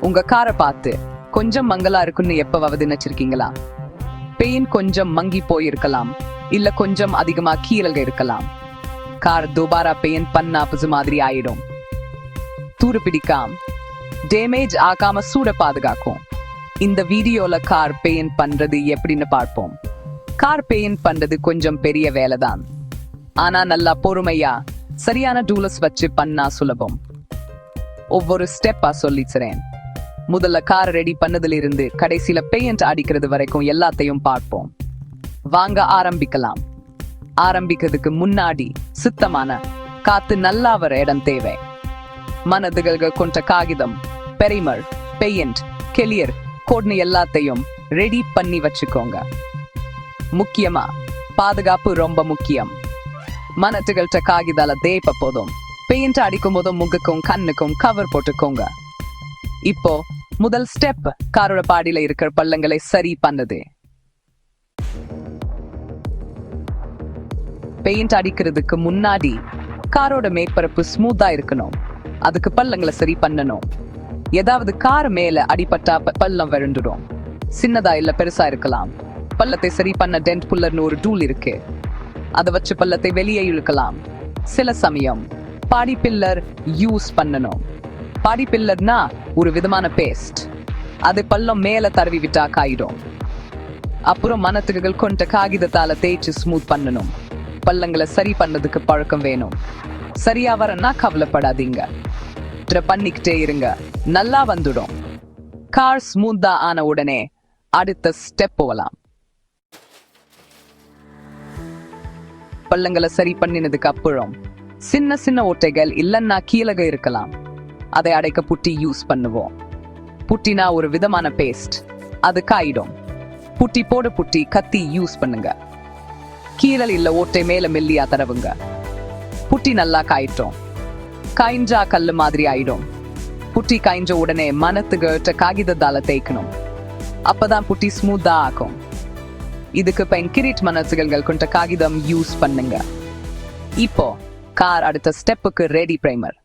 உங்க காரை பார்த்து கொஞ்சம் மங்கலா இருக்குன்னு எப்பவாவது நினைச்சிருக்கீங்களா? பெயின் கொஞ்சம் மங்கி போயிருக்கலாம், இல்ல கொஞ்சம் அதிகமா கீழக இருக்கலாம். கார் துபாரா பெயின் பண்ணா புது மாதிரி ஆயிடும். தூரு பிடிக்காம டேமேஜ் ஆகாம சூட பாதுகாக்கும். இந்த வீடியோல கார் பெயின் பண்றது எப்படின்னு பார்ப்போம். கார் பெயின் பண்றது கொஞ்சம் பெரிய வேலைதான், ஆனா நல்லா பொறுமையா சரியான டூல்ஸ் வச்சு பண்ணா சுலபம். ஒவ்வொரு ஸ்டெப்பா சொல்லிச்சுறேன். முதல்ல கார் ரெடி பண்ணதுல இருந்து கடைசியில பெயிண்ட் அடிக்கிறது வரைக்கும் எல்லாத்தையும் பார்ப்போம். வாங்க ஆரம்பிக்கலாம். ஆரம்பிக்கிறதுக்கு முன்னாடி சுத்தமான காத்து நல்லா வர இடம் தேவை. மனதுகள் கொண்ட காகிதம், பெரிமர், பெயிண்ட், கிளியர் கோட்னு எல்லாத்தையும் ரெடி பண்ணி வச்சுக்கோங்க. முக்கியமா பாதுகாப்பு ரொம்ப முக்கியம். மனதுகள்கிட்ட காகிதால தேய்ப்ப போதும். பெயிண்ட் அடிக்கும் போதும் முகக்கும் கண்ணுக்கும் கவர் போட்டுக்கோங்க. இப்போ முதல் ஸ்டெப், காரோட பாடியில இருக்கிற பள்ளங்களை சரி பண்ணது. பெயிண்ட் அடிக்கிறதுக்கு முன்னாடி காரோட மேற்பரப்பு ஸ்மூத்தா இருக்கணும். அதுக்கு பள்ளங்களை சரி பண்ணணும். ஏதாவது கார் மேல அடிபட்டா பள்ளம் விழுந்துடும். சின்னதா இல்ல பெருசா இருக்கலாம். பள்ளத்தை சரி பண்ண டென்ட் புல்லர்னு ஒரு டூல் இருக்கு. அதை வச்சு பள்ளத்தை வெளியே இழுக்கலாம். சில சமயம் பாடி பில்லர் யூஸ் பண்ணணும். பாடி பில்லர்னா ஒரு விதமான பேஸ்ட். அது பள்ளம் மேல தடவி விட்டா காயிடும். அப்புறம் மனத்துகள் கொண்ட காகிதத்தால தேய்ச்சி ஸ்மூத் பண்ணணும். பள்ளங்களை சரி பண்ணதுக்கு பழக்கம் வேணும். சரியா வரனா கவலைப்படாதீங்க, பண்ணிக்கிட்டே இருங்க, நல்லா வந்துடும். கார் ஸ்மூத்தா ஆன உடனே அடுத்த ஸ்டெப் போகலாம். பள்ளங்களை சரி பண்ணினதுக்கு அப்புறம் சின்ன சின்ன ஓட்டைகள் இல்லைன்னா கீழக இருக்கலாம். அதை அடைக்க புட்டி யூஸ் பண்ணுவோம். புட்டினா ஒரு விதமான பேஸ்ட். அது காயிடும். புட்டி போட புட்டி கத்தி யூஸ் பண்ணுங்க. கீழல் இல்ல ஓட்டை மேல மெல்லியா தடவுங்க. புட்டி நல்லா காயிட்டோம். காய்ஞ்சா கல்லு மாதிரி ஆயிடும். புட்டி காய்ஞ்ச உடனே மனத்துகிட்ட காகிதத்தால தேய்க்கணும். அப்பதான் புட்டி ஸ்மூத்தா ஆகும். இதுக்கு பயன் கிரீட் மனத்துகள் கொண்ட காகிதம் யூஸ் பண்ணுங்க. இப்போ கார் அடுத்த ஸ்டெப்புக்கு ரெடி. பிரைமர்.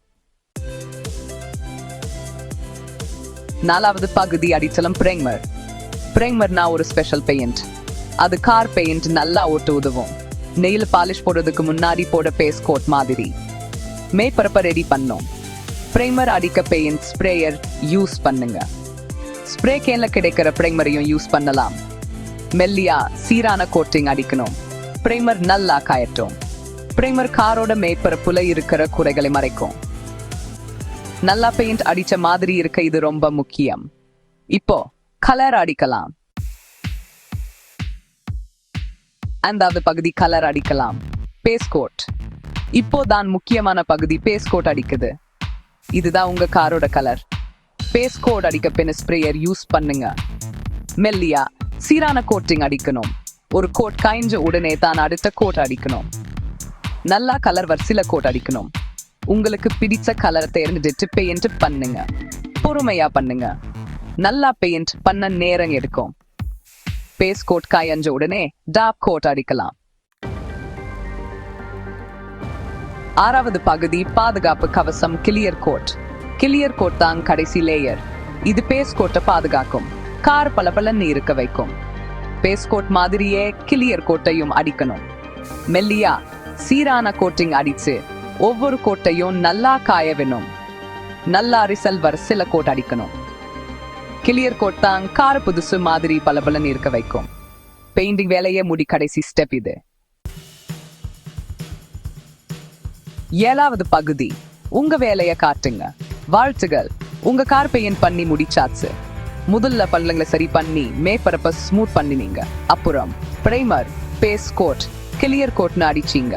நாலாவது பகுதி அடித்தளம் பிரைமர். பிரைமர்னா ஒரு ஸ்பெஷல் பெயிண்ட். அது கார் பெயிண்ட் நல்லா ஓட்டு உதவும். நெயில் பாலிஷ் போடுறதுக்கு முன்னாடி போட பேஸ்ட் கோட் மாதிரி மேற்பரப்ப ரெடி பண்ணோம். பிரைமர் அடிக்க பெயிண்ட் ஸ்ப்ரேயர் யூஸ் பண்ணுங்க. ஸ்ப்ரே கேன்ல கிடைக்கிற பிரைமரையும் யூஸ் பண்ணலாம். மெல்லியா சீரான கோட்டிங் அடிக்கணும். பிரைமர் நல்லா காயட்டும். பிரைமர் காரோட மேற்பரப்புல இருக்கிற குறைகளை மறைக்கும். நல்லா பெயிண்ட் அடிச்ச மாதிரி இருக்க இது ரொம்ப முக்கியம். இப்போ கலர் அடிக்கலாம். அந்தாவது பகுதி கலர் அடிக்கலாம். Paste coat. இப்போதான் முக்கியமான பகுதி பேஸ்ட் கோட் அடிக்குது. இதுதான் உங்க காரோட கலர். பேஸ்ட் கோட் அடிக்க பின்ன ஸ்ப்ரேயர் யூஸ் பண்ணுங்க. மெல்லியா சீரான கோட்டிங் அடிக்கணும். ஒரு கோட் காய்ஞ்ச உடனே தான் அடுத்த கோட் அடிக்கணும். நல்லா கலர் வரிசையில கோட் அடிக்கணும். உங்களுக்கு பிடிச்ச கலரை தேர்ந்தெடுத்து பெயிண்ட் பண்ணுங்க. பொறுமையா பண்ணுங்க. நல்லா பெயிண்ட் பண்ண நேரம் எடுக்கும். பேஸ்ட் கோட் காய்ஞ்ச உடனே டார்க் கோட் அடிக்கலாம். ஆறாவது பகுதி பாதுகாப்பு கவசம் கிளியர் கோட். கிளியர் கோட் தான் கடைசி லேயர். இது பேஸ்ட் கோட்டை பாதுகாக்கும். கார் பளபளன்னு இருக்க வைக்கும். பேஸ்ட் கோட் மாதிரியே கிளியர் கோட்டையும் அடிக்கணும். மெல்லியா சீரான கோட்டிங் அடிச்சு ஒவ்வொரு கோட்டையும் நல்லா காய வேணும். நல்லா ரிசல் வரிசையில கோட் அடிக்கணும். கிளியர் கோட் தான் கார் புதுசு மாதிரி பளபளன்னு இருக்க வைக்கும். பெயிண்டிங் வேலையே முடி கடைசி ஸ்டெப் இது. ஏழாவது பகுதி உங்க வேலையை காட்டுங்க. வாழ்த்துகள், உங்க கார் பெயிண்ட் பண்ணி முடிச்சாச்சு. முதல்ல பள்ளங்களை சரி பண்ணி மேற்பரப்ப ஸ்மூத் பண்ணினீங்க. அப்புறம் பிரைமர், பேஸ்ட் கோட், கிளியர் கோட்னு அடிச்சீங்க.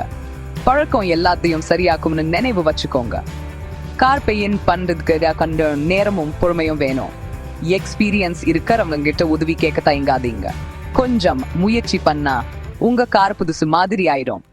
பழக்கம் எல்லாத்தையும் சரியாக்கும்னு நினைவு வச்சுக்கோங்க. கார் பெயிண்ட் பண்றதுக்கு கண்ட நேரமும் பொறுமையும் வேணும். எக்ஸ்பீரியன்ஸ் இருக்கிறவங்க கிட்ட உதவி கேட்க தயங்காதீங்க. கொஞ்சம் முயற்சி பண்ணா உங்க கார் புதுசு மாதிரி ஆயிடும்.